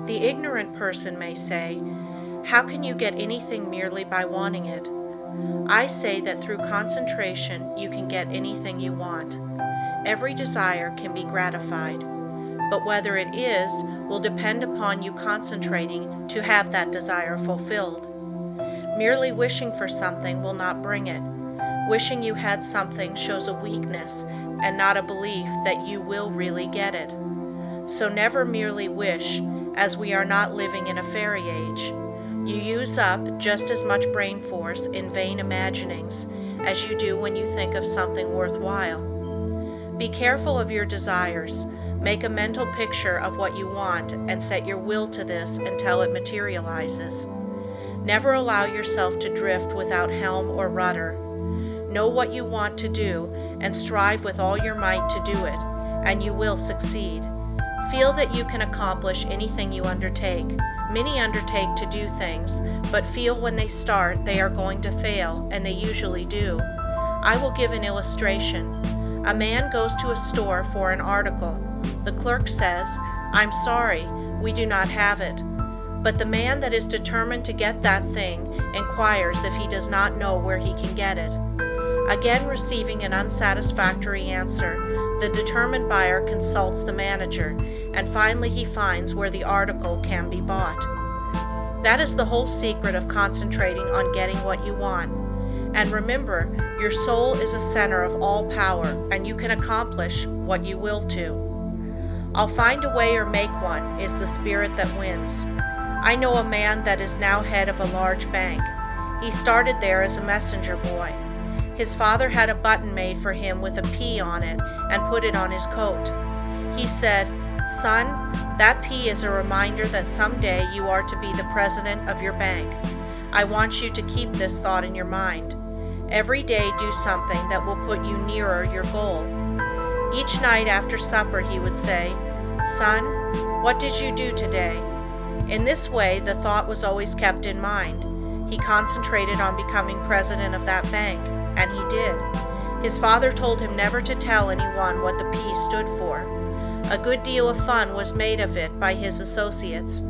The ignorant person may say, "How can you get anything merely by wanting it?" I say that through concentration you can get anything you want. Every desire can be gratified, but whether it is will depend upon you concentrating to have that desire fulfilled. Merely wishing for something will not bring it. Wishing you had something shows a weakness and not a belief that you will really get it. So never merely wish, as we are not living in a fairy age. You use up just as much brain force in vain imaginings as you do when you think of something worthwhile. Be careful of your desires. Make a mental picture of what you want and set your will to this until it materializes. Never allow yourself to drift without helm or rudder. Know what you want to do and strive with all your might to do it, and you will succeed. Feel that you can accomplish anything you undertake. Many undertake to do things, but feel when they start they are going to fail, and they usually do. I will give an illustration. A man goes to a store for an article. The clerk says, "I'm sorry, we do not have it." But the man that is determined to get that thing inquires if he does not know where he can get it. Again receiving an unsatisfactory answer, the determined buyer consults the manager, and finally he finds where the article can be bought. That is the whole secret of concentrating on getting what you want. And remember, your soul is a center of all power, and you can accomplish what you will to. "I'll find a way or make one" is the spirit that wins. I know a man that is now head of a large bank. He started there as a messenger boy. His father had a button made for him with a P on it and put it on his coat. He said, "Son, that P is a reminder that someday you are to be the president of your bank. I want you to keep this thought in your mind. Every day do something that will put you nearer your goal." Each night after supper he would say, "Son, what did you do today?" In this way the thought was always kept in mind. He concentrated on becoming president of that bank, and he did. His father told him never to tell anyone what the P stood for. A good deal of fun was made of it by his associates,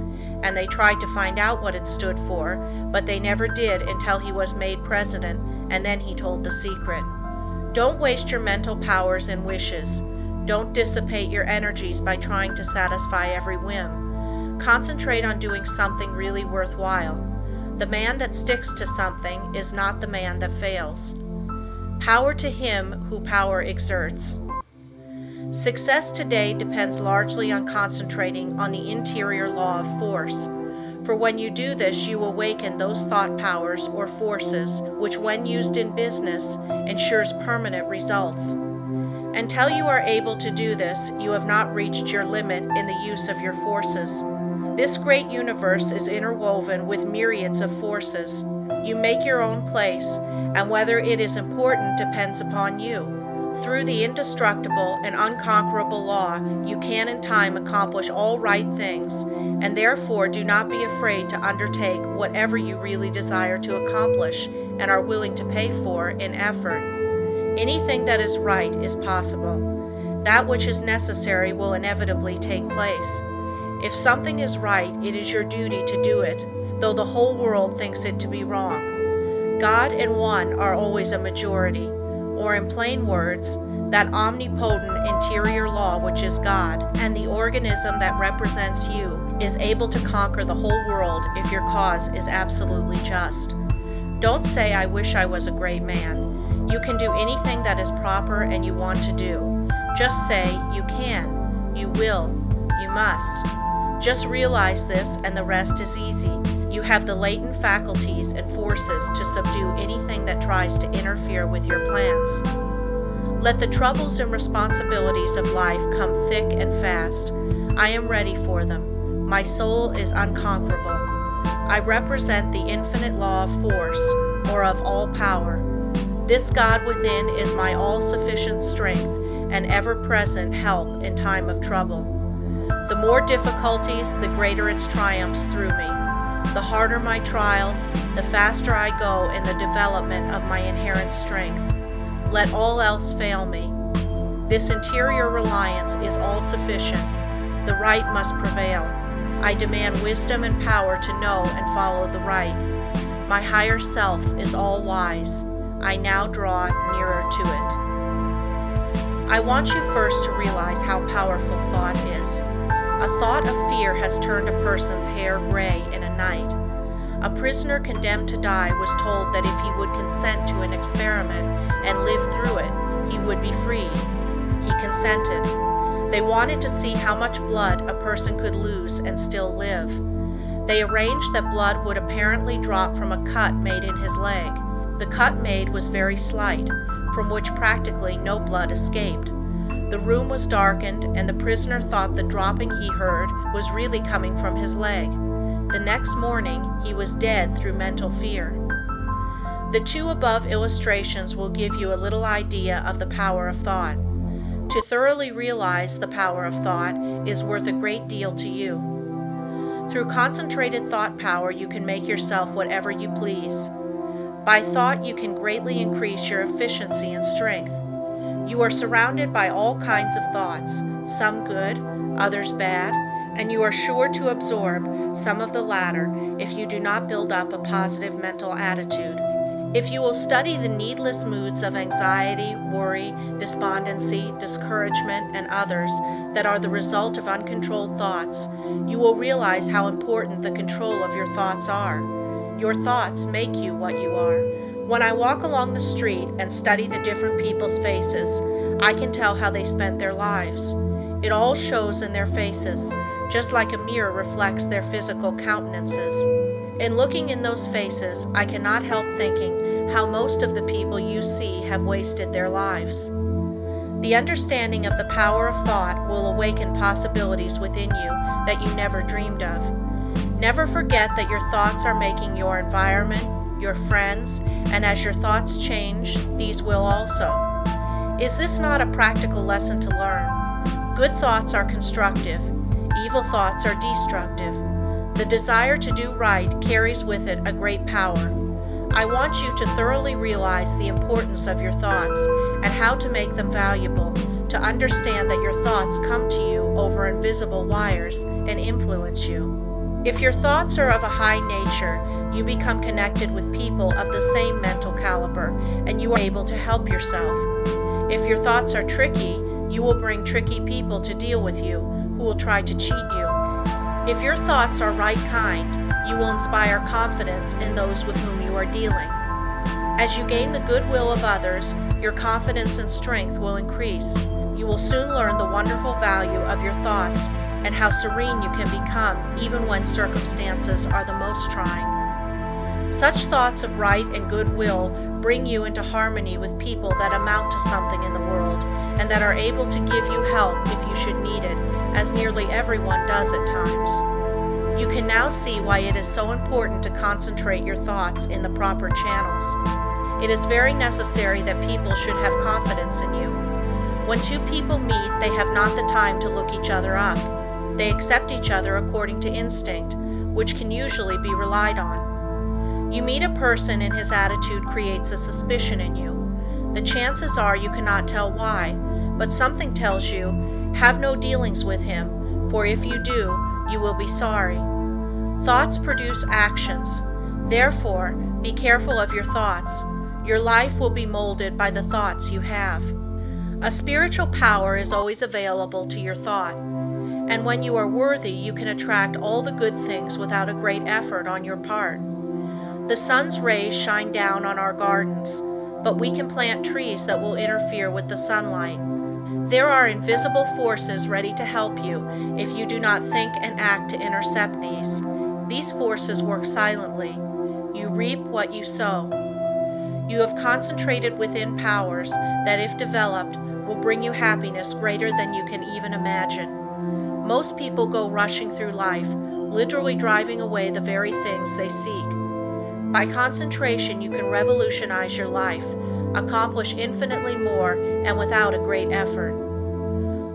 and they tried to find out what it stood for, but they never did until he was made president, and then he told the secret. Don't waste your mental powers in wishes. Don't dissipate your energies by trying to satisfy every whim. Concentrate on doing something really worthwhile. The man that sticks to something is not the man that fails. Power to him who power exerts. Success today depends largely on concentrating on the interior law of force. For when you do this, you awaken those thought powers or forces which, when used in business, ensures permanent results. Until you are able to do this, you have not reached your limit in the use of your forces. This great universe is interwoven with myriads of forces. You make your own place, and whether it is important depends upon you. Through the indestructible and unconquerable law, you can in time accomplish all right things, and therefore do not be afraid to undertake whatever you really desire to accomplish and are willing to pay for in effort. Anything that is right is possible. That which is necessary will inevitably take place. If something is right, it is your duty to do it, though the whole world thinks it to be wrong. God and one are always a majority, or in plain words, that omnipotent interior law which is God, and the organism that represents you, is able to conquer the whole world if your cause is absolutely just. Don't say, "I wish I was a great man." You can do anything that is proper and you want to do. Just say, "You can, you will, you must." Just realize this and the rest is easy. You have the latent faculties and forces to subdue anything that tries to interfere with your plans. Let the troubles and responsibilities of life come thick and fast. I am ready for them. My soul is unconquerable. I represent the infinite law of force, or of all power. This God within is my all-sufficient strength and ever-present help in time of trouble. The more difficulties, the greater its triumphs through me. The harder my trials, the faster I go in the development of my inherent strength. Let all else fail me. This interior reliance is all sufficient. The right must prevail. I demand wisdom and power to know and follow the right. My higher self is all wise. I now draw nearer to it. I want you first to realize how powerful thought is. A thought of fear has turned a person's hair gray in a night. A prisoner condemned to die was told that if he would consent to an experiment and live through it, he would be freed. He consented. They wanted to see how much blood a person could lose and still live. They arranged that blood would apparently drop from a cut made in his leg. The cut made was very slight, from which practically no blood escaped. The room was darkened, and the prisoner thought the dropping he heard was really coming from his leg. The next morning, he was dead through mental fear. The two above illustrations will give you a little idea of the power of thought. To thoroughly realize the power of thought is worth a great deal to you. Through concentrated thought power, you can make yourself whatever you please. By thought, you can greatly increase your efficiency and strength. You are surrounded by all kinds of thoughts, some good, others bad, and you are sure to absorb some of the latter if you do not build up a positive mental attitude. If you will study the needless moods of anxiety, worry, despondency, discouragement, and others that are the result of uncontrolled thoughts, you will realize how important the control of your thoughts are. Your thoughts make you what you are. When I walk along the street and study the different people's faces, I can tell how they spent their lives. It all shows in their faces, just like a mirror reflects their physical countenances. In looking in those faces, I cannot help thinking how most of the people you see have wasted their lives. The understanding of the power of thought will awaken possibilities within you that you never dreamed of. Never forget that your thoughts are making your environment, your friends, and as your thoughts change, these will also. Is this not a practical lesson to learn? Good thoughts are constructive, evil thoughts are destructive. The desire to do right carries with it a great power. I want you to thoroughly realize the importance of your thoughts and how to make them valuable, to understand that your thoughts come to you over invisible wires and influence you. If your thoughts are of a high nature, you become connected with people of the same mental caliber, and you are able to help yourself. If your thoughts are tricky, you will bring tricky people to deal with you, who will try to cheat you. If your thoughts are right kind, you will inspire confidence in those with whom you are dealing. As you gain the goodwill of others, your confidence and strength will increase. You will soon learn the wonderful value of your thoughts and how serene you can become even when circumstances are the most trying. Such thoughts of right and goodwill bring you into harmony with people that amount to something in the world and that are able to give you help if you should need it, as nearly everyone does at times. You can now see why it is so important to concentrate your thoughts in the proper channels. It is very necessary that people should have confidence in you. When two people meet, they have not the time to look each other up. They accept each other according to instinct, which can usually be relied on. You meet a person and his attitude creates a suspicion in you. The chances are you cannot tell why, but something tells you, have no dealings with him, for if you do, you will be sorry. Thoughts produce actions. Therefore, be careful of your thoughts. Your life will be molded by the thoughts you have. A spiritual power is always available to your thought, and when you are worthy, you can attract all the good things without a great effort on your part. The sun's rays shine down on our gardens, but we can plant trees that will interfere with the sunlight. There are invisible forces ready to help you if you do not think and act to intercept these. These forces work silently. You reap what you sow. You have concentrated within powers that, if developed, will bring you happiness greater than you can even imagine. Most people go rushing through life, literally driving away the very things they seek. By concentration, you can revolutionize your life, accomplish infinitely more, and without a great effort.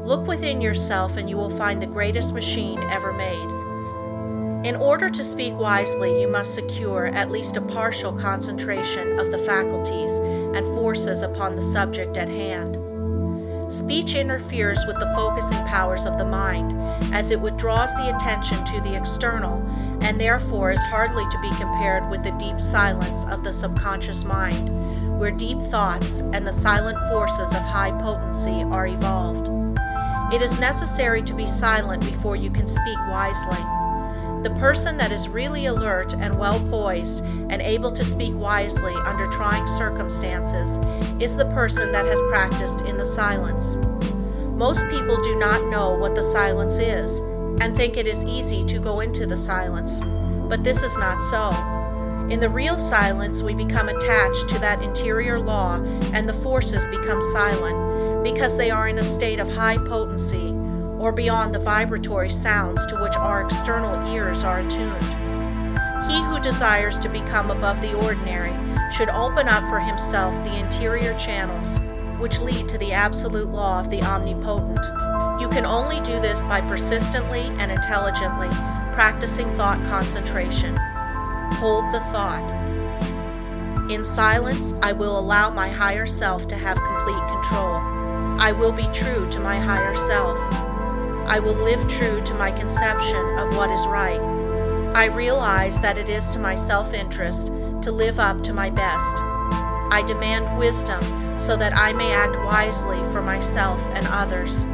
Look within yourself and you will find the greatest machine ever made. In order to speak wisely, you must secure at least a partial concentration of the faculties and forces upon the subject at hand. Speech interferes with the focusing powers of the mind, as it withdraws the attention to the external, and therefore is hardly to be compared with the deep silence of the subconscious mind, where deep thoughts and the silent forces of high potency are evolved. It is necessary to be silent before you can speak wisely. The person that is really alert and well poised and able to speak wisely under trying circumstances is the person that has practiced in the silence. Most people do not know what the silence is and think it is easy to go into the silence, but this is not so. In the real silence, we become attached to that interior law, and the forces become silent because they are in a state of high potency, or beyond the vibratory sounds to which our external ears are attuned. He who desires to become above the ordinary should open up for himself the interior channels which lead to the absolute law of the omnipotent. You can only do this by persistently and intelligently practicing thought concentration. Hold the thought. In silence, I will allow my higher self to have complete control. I will be true to my higher self. I will live true to my conception of what is right. I realize that it is to my self-interest to live up to my best. I demand wisdom so that I may act wisely for myself and others.